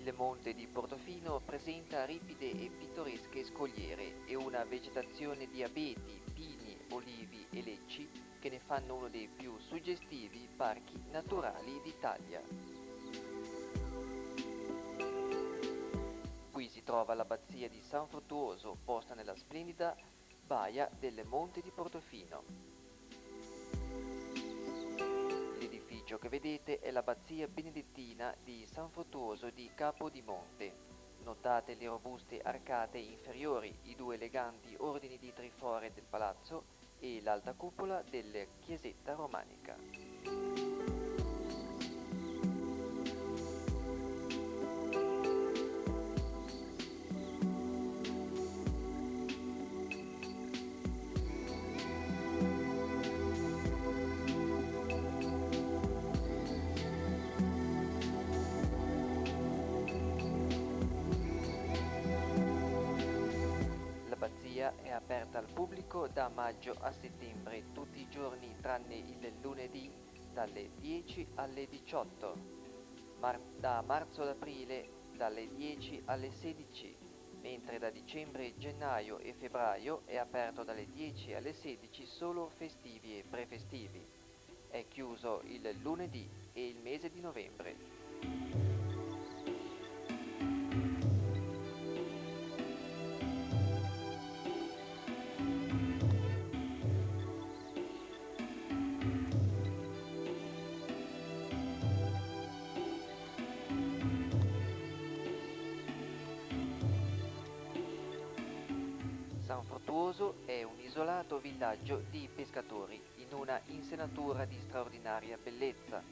Il monte di Portofino presenta ripide e pittoresche scogliere e una vegetazione di abeti, pini, olivi e lecci che ne fanno uno dei più suggestivi parchi naturali d'Italia. Qui si trova l'abbazia di San Fruttuoso, posta nella splendida baia del Monte di Portofino. L'edificio che vedete è l'abbazia benedettina di San Fruttuoso di Capodimonte. Notate le robuste arcate inferiori, i due eleganti ordini di trifore del palazzo e l'alta cupola della chiesetta romanica. L'abbazia è aperta al pubblico da maggio a settembre, tutti i giorni tranne il lunedì dalle 10 alle 18, da marzo ad aprile dalle 10 alle 16, mentre da dicembre, gennaio e febbraio è aperto dalle 10 alle 16 solo festivi e prefestivi. È chiuso il lunedì e il mese di novembre. San Fruttuoso è un isolato villaggio di pescatori in una insenatura di straordinaria bellezza.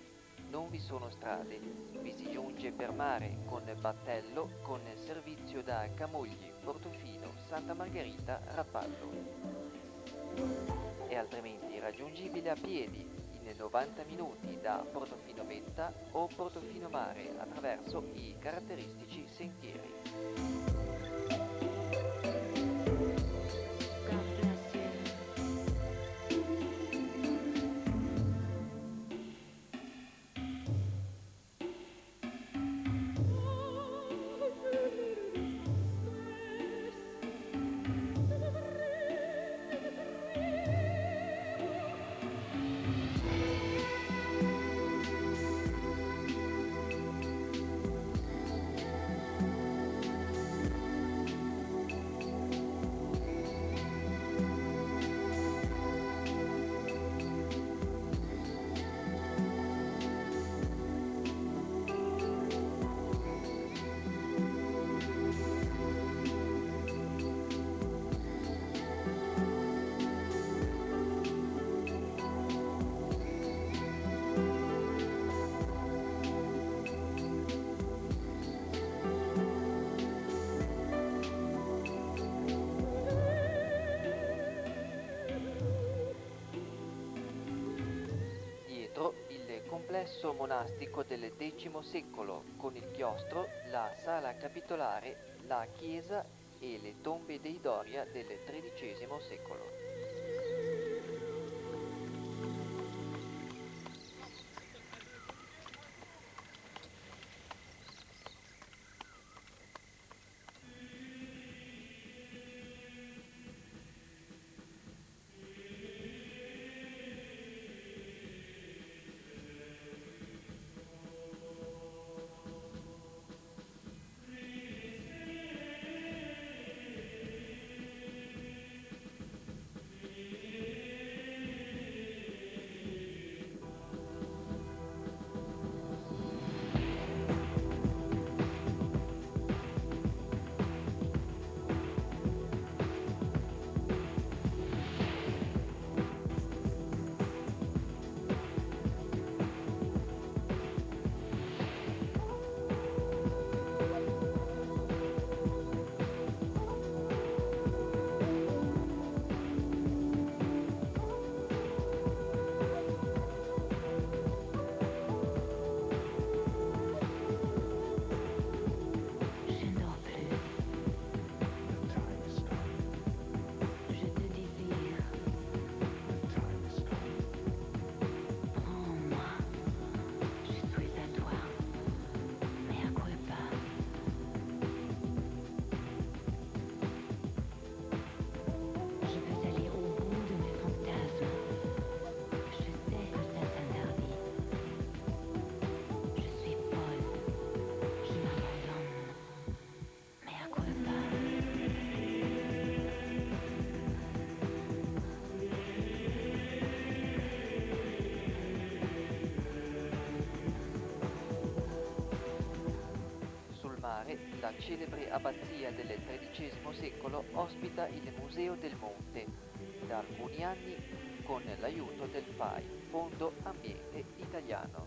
Non vi sono strade, vi si giunge per mare con battello con servizio da Camogli, Portofino, Santa Margherita, Rapallo. È altrimenti raggiungibile a piedi in 90 minuti da Portofino Vetta o Portofino Mare attraverso i caratteristici sentieri. Dietro il complesso monastico del X secolo, con il chiostro, la sala capitolare, la chiesa e le tombe dei Doria del XIII secolo. celebre abbazia del XIII secolo ospita il Museo del Monte da alcuni anni con l'aiuto del FAI, Fondo Ambiente Italiano.